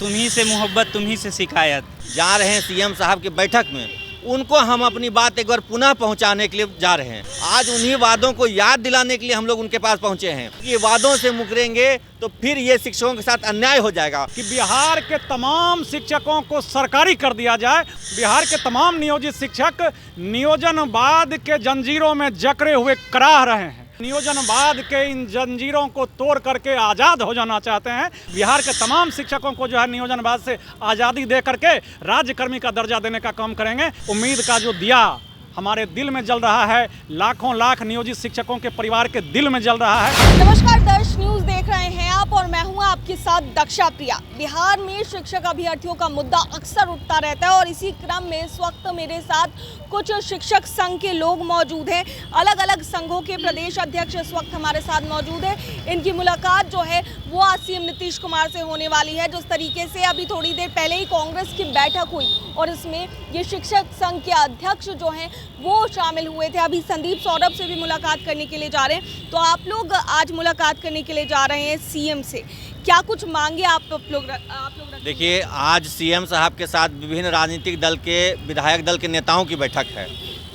तुम ही से मोहब्बत तुम ही से शिकायत। जा रहे हैं सीएम साहब की बैठक में, उनको हम अपनी बात एक बार पुनः पहुंचाने के लिए जा रहे हैं। आज उन्हीं वादों को याद दिलाने के लिए हम लोग उनके पास पहुंचे हैं। ये वादों से मुकरेंगे तो फिर ये शिक्षकों के साथ अन्याय हो जाएगा कि बिहार के तमाम शिक्षकों को सरकारी कर दिया जाए। बिहार के तमाम नियोजित शिक्षक नियोजनवाद के जंजीरों में जकड़े हुए कराह रहे हैं। नियोजनवाद के इन जंजीरों को तोड़ करके आज़ाद हो जाना चाहते हैं। बिहार के तमाम शिक्षकों को जो है नियोजनवाद से आज़ादी दे करके राज्यकर्मी का दर्जा देने का काम करेंगे। उम्मीद का जो दिया हमारे दिल में जल रहा है, लाखों लाख नियोजित शिक्षकों के परिवार के दिल में जल रहा है। नमस्कार, दर्श न्यूज़ देख रहे हैं आप और मैं हूं आपके साथ दक्षा प्रिया। बिहार में शिक्षक अभ्यर्थियों का मुद्दा अक्सर उठता रहता है और इसी क्रम में इस वक्त मेरे साथ कुछ शिक्षक संघ के लोग मौजूद हैं। अलग अलग संघों के प्रदेश अध्यक्ष इस वक्त हमारे साथ मौजूद है। इनकी मुलाकात जो है वो आज सीएम नीतीश कुमार से होने वाली है। जिस तरीके से अभी थोड़ी देर पहले ही कांग्रेस की बैठक हुई और इसमें ये शिक्षक संघ के अध्यक्ष जो हैं वो शामिल हुए थे। अभी संदीप सौरभ से भी मुलाकात करने के लिए जा रहे हैं। तो आप लोग आज मुलाकात करने के लिए जा रहे हैं सीएम से, क्या कुछ मांगे आप लोग? देखिए, आज सीएम साहब के साथ विभिन्न राजनीतिक दल के विधायक दल के नेताओं की बैठक है।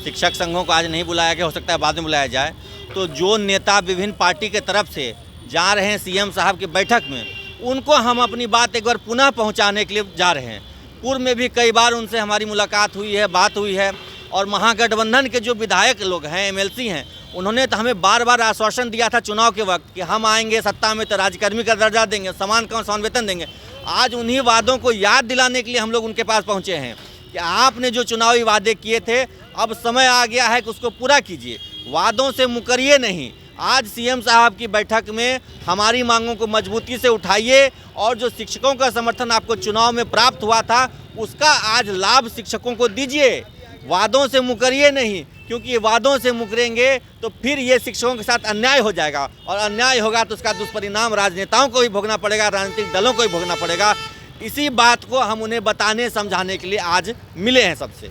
शिक्षक संघों को आज नहीं बुलाया गया, हो सकता है बाद में बुलाया जाए। तो जो नेता विभिन्न पार्टी के तरफ से जा रहे हैं सीएम साहब की बैठक में, उनको हम अपनी बात एक बार पुनः पहुँचाने के लिए जा रहे हैं। पूर्व में भी कई बार उनसे हमारी मुलाकात हुई है, बात हुई है। और महागठबंधन के जो विधायक लोग हैं, एमएलसी हैं, उन्होंने तो हमें बार बार आश्वासन दिया था चुनाव के वक्त कि हम आएंगे सत्ता में तो राज्यकर्मी का दर्जा देंगे, समान वेतन देंगे। आज उन्हीं वादों को याद दिलाने के लिए हम लोग उनके पास पहुंचे हैं कि आपने जो चुनावी वादे किए थे, अब समय आ गया है कि उसको पूरा कीजिए, वादों से मुकरिए नहीं। आज सीएम साहब की बैठक में हमारी मांगों को मजबूती से उठाइए और जो शिक्षकों का समर्थन आपको चुनाव में प्राप्त हुआ था, उसका आज लाभ शिक्षकों को दीजिए। वादों से मुकरिए नहीं, क्योंकि वादों से मुकरेंगे तो फिर ये शिक्षकों के साथ अन्याय हो जाएगा और अन्याय होगा तो उसका दुष्परिणाम राजनेताओं को भी भोगना पड़ेगा, राजनीतिक दलों को भी भोगना पड़ेगा। इसी बात को हम उन्हें बताने समझाने के लिए आज मिले हैं सबसे।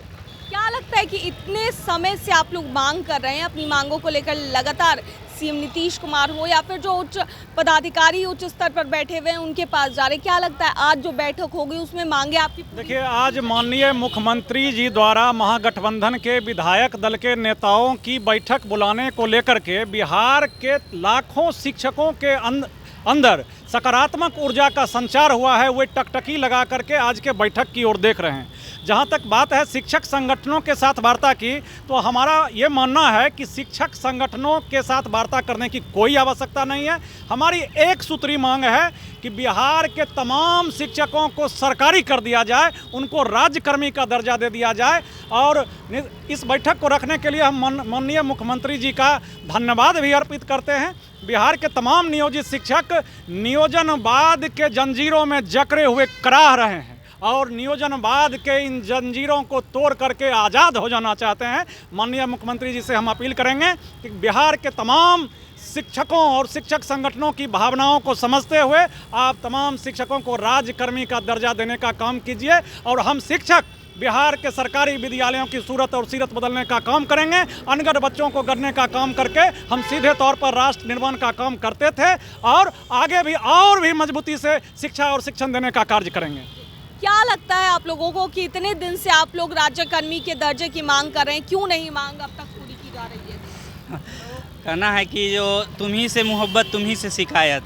क्या लगता है कि इतने समय से आप लोग मांग कर रहे हैं, अपनी मांगों को लेकर लगातार सीएम नीतीश कुमार हो या फिर जो उच्च पदाधिकारी उच्च स्तर पर बैठे हुए हैं उनके पास जा रहे, क्या लगता है आज जो बैठक होगी उसमें मांगे आपकी? देखिए, आज माननीय मुख्यमंत्री जी द्वारा महागठबंधन के विधायक दल के नेताओं की बैठक बुलाने को लेकर के बिहार के लाखों शिक्षकों के अंदर सकारात्मक ऊर्जा का संचार हुआ है। वे टकटकी लगा करके आज के बैठक की ओर देख रहे हैं। जहां तक बात है शिक्षक संगठनों के साथ वार्ता की, तो हमारा ये मानना है कि शिक्षक संगठनों के साथ वार्ता करने की कोई आवश्यकता नहीं है। हमारी एक सूत्री मांग है कि बिहार के तमाम शिक्षकों को सरकारी कर दिया जाए, उनको राज्यकर्मी का दर्जा दे दिया जाए। और इस बैठक को रखने के लिए हम माननीय मुख्यमंत्री जी का धन्यवाद भी अर्पित करते हैं। बिहार के तमाम नियोजित शिक्षक नियोजनवाद के जंजीरों में जकड़े हुए कराह रहे हैं और नियोजनवाद के इन जंजीरों को तोड़ करके आज़ाद हो जाना चाहते हैं। माननीय मुख्यमंत्री जी से हम अपील करेंगे कि बिहार के तमाम शिक्षकों और शिक्षक संगठनों की भावनाओं को समझते हुए आप तमाम शिक्षकों को राज्यकर्मी का दर्जा देने का काम कीजिए। और हम शिक्षक बिहार के सरकारी विद्यालयों की सूरत और सीरत बदलने का काम करेंगे। अनगढ़ बच्चों को गढ़ने का काम करके हम सीधे तौर पर राष्ट्र निर्माण का काम करते थे और आगे भी और भी मजबूती से शिक्षा और शिक्षण देने का कार्य करेंगे। क्या लगता है आप लोगों को कि इतने दिन से आप लोग राज्यकर्मी के दर्जे की मांग कर रहे हैं, क्यों नहीं मांग अब तक पूरी की जा रही है? कहना है कि जो तुम ही से मोहब्बत तुम ही से शिकायत।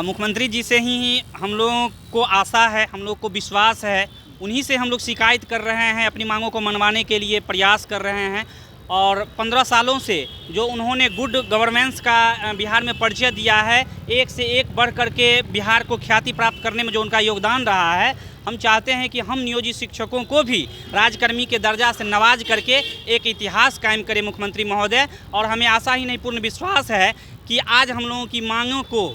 मुख्यमंत्री जी से ही हम लोगों को आशा है, हम लोग को विश्वास है, उन्हीं से हम लोग शिकायत कर रहे हैं, अपनी मांगों को मनवाने के लिए प्रयास कर रहे हैं। और 15 सालों से जो उन्होंने गुड गवर्नेंस का बिहार में परिचय दिया है, एक से एक बढ़ करके बिहार को ख्याति प्राप्त करने में जो उनका योगदान रहा है, हम चाहते हैं कि हम नियोजित शिक्षकों को भी राज्यकर्मी के दर्जा से नवाज करके एक इतिहास कायम करें मुख्यमंत्री महोदय। और हमें आशा ही नहीं पूर्ण विश्वास है कि आज हम लोगों की मांगों को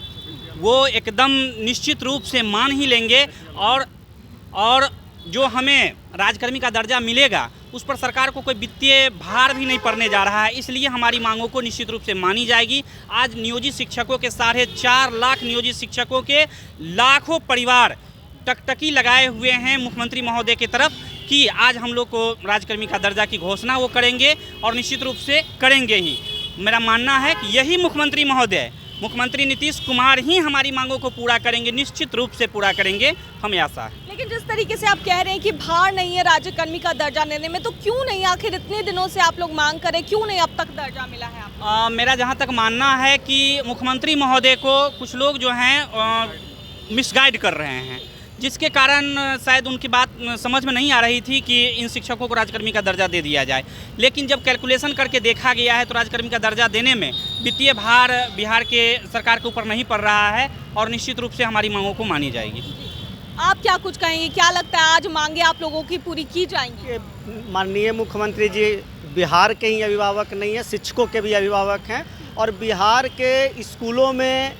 वो एकदम निश्चित रूप से मान ही लेंगे और जो हमें राज्यकर्मी का दर्जा मिलेगा उस पर सरकार को कोई वित्तीय भार भी नहीं पड़ने जा रहा है, इसलिए हमारी मांगों को निश्चित रूप से मानी जाएगी। आज नियोजित शिक्षकों के 4.5 लाख नियोजित शिक्षकों के लाखों परिवार टकटकी लगाए हुए हैं मुख्यमंत्री महोदय की तरफ कि आज हम लोग को राज्यकर्मी का दर्जा की घोषणा वो करेंगे और निश्चित रूप से करेंगे ही। मेरा मानना है कि यही मुख्यमंत्री महोदय मुख्यमंत्री नीतीश कुमार ही हमारी मांगों को पूरा करेंगे, निश्चित रूप से पूरा करेंगे, हमें आशा है। लेकिन जिस तरीके से आप कह रहे हैं कि भार नहीं है राज्यकर्मी का दर्जा लेने में, तो क्यों नहीं, आखिर इतने दिनों से आप लोग मांग करें, क्यों नहीं अब तक दर्जा मिला है आपको? मेरा जहाँ तक मानना है कि मुख्यमंत्री महोदय को कुछ लोग जो हैं मिसगाइड कर रहे हैं, जिसके कारण शायद उनकी बात समझ में नहीं आ रही थी कि इन शिक्षकों को राज्यकर्मी का दर्जा दे दिया जाए। लेकिन जब कैलकुलेशन करके देखा गया है तो राज्यकर्मी का दर्जा देने में वित्तीय भार बिहार के सरकार के ऊपर नहीं पड़ रहा है और निश्चित रूप से हमारी मांगों को मानी जाएगी। आप क्या कुछ कहेंगे, क्या लगता है आज मांगे आप लोगों की पूरी की जाएंगी? माननीय मुख्यमंत्री जी बिहार के ही अभिभावक नहीं है, शिक्षकों के भी अभिभावक हैं और बिहार के स्कूलों में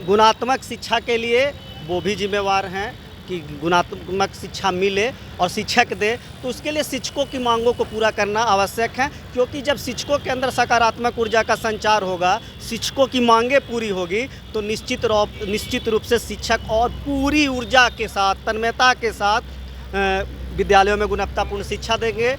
गुणात्मक शिक्षा के लिए वो भी जिम्मेवार हैं कि गुणात्मक शिक्षा मिले और शिक्षक दे, तो उसके लिए शिक्षकों की मांगों को पूरा करना आवश्यक है। क्योंकि जब शिक्षकों के अंदर सकारात्मक ऊर्जा का संचार होगा, शिक्षकों की मांगें पूरी होगी, तो निश्चित रूप से शिक्षक और पूरी ऊर्जा के साथ, तन्मयता के साथ विद्यालयों में गुणवत्तापूर्ण शिक्षा देंगे,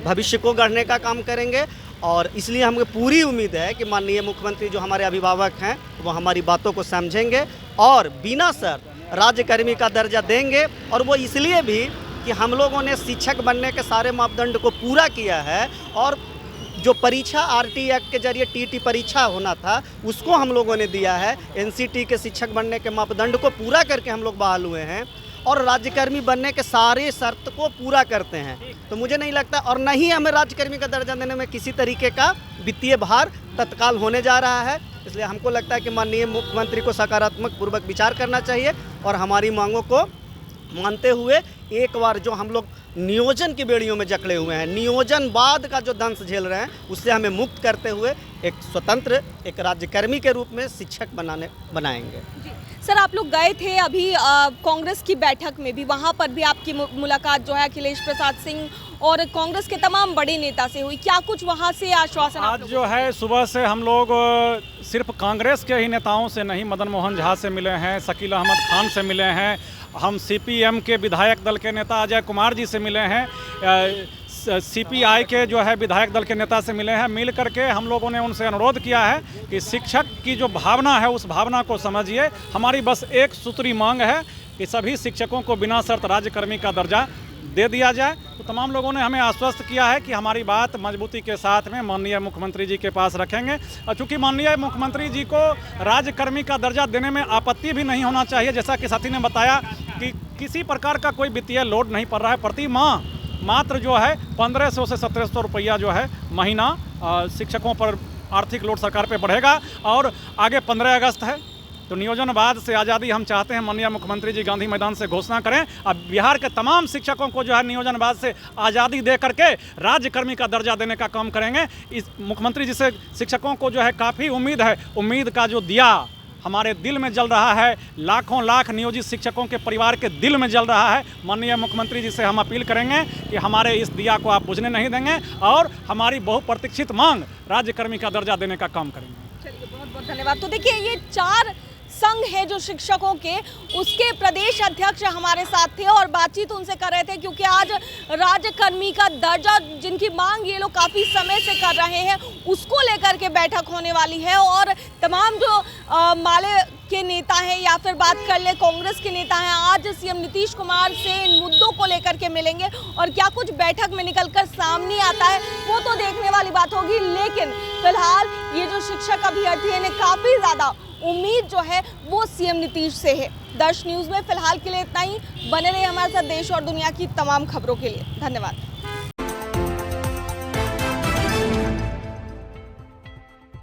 भविष्य को गढ़ने का काम करेंगे। और इसलिए हमें पूरी उम्मीद है कि माननीय मुख्यमंत्री जो हमारे अभिभावक हैं वो हमारी बातों को समझेंगे और बिना शर्त राज्यकर्मी का दर्जा देंगे। और वो इसलिए भी कि हम लोगों ने शिक्षक बनने के सारे मापदंड को पूरा किया है और जो परीक्षा आरटी एक्ट के जरिए टीटी परीक्षा होना था उसको हम लोगों ने दिया है। एनसीटी के शिक्षक बनने के मापदंड को पूरा करके हम लोग बहाल हुए हैं और राज्यकर्मी बनने के सारे शर्त को पूरा करते हैं। तो मुझे नहीं लगता और न ही हमें राज्यकर्मी का दर्जा देने में किसी तरीके का वित्तीय भार तत्काल होने जा रहा है। इसलिए हमको लगता है कि माननीय मुख्यमंत्री को सकारात्मक पूर्वक विचार करना चाहिए और हमारी मांगों को मानते हुए एक बार जो हम लोग नियोजन की बेड़ियों में जकड़े हुए हैं, नियोजनवाद का जो दंश झेल रहे हैं, उससे हमें मुक्त करते हुए एक स्वतंत्र एक राज्यकर्मी के रूप में शिक्षक बनाएंगे। सर, आप लोग गए थे अभी कांग्रेस की बैठक में भी, वहाँ पर भी आपकी मुलाकात जो है अखिलेश प्रसाद सिंह और कांग्रेस के तमाम बड़े नेता से हुई, क्या कुछ वहाँ से आश्वासन? आज जो है सुबह से हम लोग सिर्फ कांग्रेस के ही नेताओं से नहीं, मदन मोहन झा से मिले हैं, शकील अहमद खान से मिले हैं, हम सीपीएम के विधायक दल के नेता अजय कुमार जी से मिले हैं, सीपीआई के जो है विधायक दल के नेता से मिले हैं। मिल करके हम लोगों ने उनसे अनुरोध किया है कि शिक्षक की जो भावना है उस भावना को समझिए। हमारी बस एक सूत्री मांग है कि सभी शिक्षकों को बिना शर्त राज्यकर्मी का दर्जा दे दिया जाए। तो तमाम लोगों ने हमें आश्वस्त किया है कि हमारी बात मजबूती के साथ में माननीय मुख्यमंत्री जी के पास रखेंगे। और चूँकि माननीय मुख्यमंत्री जी को राज्यकर्मी का दर्जा देने में आपत्ति भी नहीं होना चाहिए, जैसा कि साथी ने बताया कि किसी प्रकार का कोई वित्तीय लोड नहीं पड़ रहा है। प्रति माह मात्र जो है 1500 से 1700 रुपया जो है महीना शिक्षकों पर आर्थिक लोड सरकार पे बढ़ेगा। और आगे 15 अगस्त है, तो नियोजनवाद से आज़ादी हम चाहते हैं माननीय मुख्यमंत्री जी गांधी मैदान से घोषणा करें। अब बिहार के तमाम शिक्षकों को जो है नियोजनवाद से आज़ादी दे करके राज्यकर्मी का दर्जा देने का काम करेंगे। इस मुख्यमंत्री जी से शिक्षकों को जो है काफ़ी उम्मीद है। उम्मीद का जो दिया हमारे दिल में जल रहा है, लाखों लाख नियोजित शिक्षकों के परिवार के दिल में जल रहा है। माननीय मुख्यमंत्री जी से हम अपील करेंगे कि हमारे इस दिया को आप बुझने नहीं देंगे और हमारी बहुप्रतीक्षित मांग राज्यकर्मी का दर्जा देने का काम करेंगे। चलिए, बहुत बहुत धन्यवाद। तो देखिए, ये 4 संघ है जो शिक्षकों के, उसके प्रदेश अध्यक्ष हमारे साथ थे और बातचीत उनसे कर रहे थे, क्योंकि आज राज्यकर्मी का दर्जा जिनकी मांग ये लोग काफ़ी समय से कर रहे हैं उसको लेकर के बैठक होने वाली है। और तमाम जो माले के नेता हैं या फिर बात कर ले कांग्रेस के नेता हैं, आज सीएम नीतीश कुमार से इन मुद्दों को लेकर के मिलेंगे और क्या कुछ बैठक में निकलकर सामने आता है वो तो देखने वाली बात होगी। लेकिन फिलहाल ये जो शिक्षक अभ्यर्थी है, काफ़ी ज़्यादा उम्मीद जो है वो सीएम नीतीश से है। दर्श न्यूज़ में फिलहाल के लिए इतना ही। बने रहिए हमारे साथ देश और दुनिया की तमाम खबरों के लिए। धन्यवाद।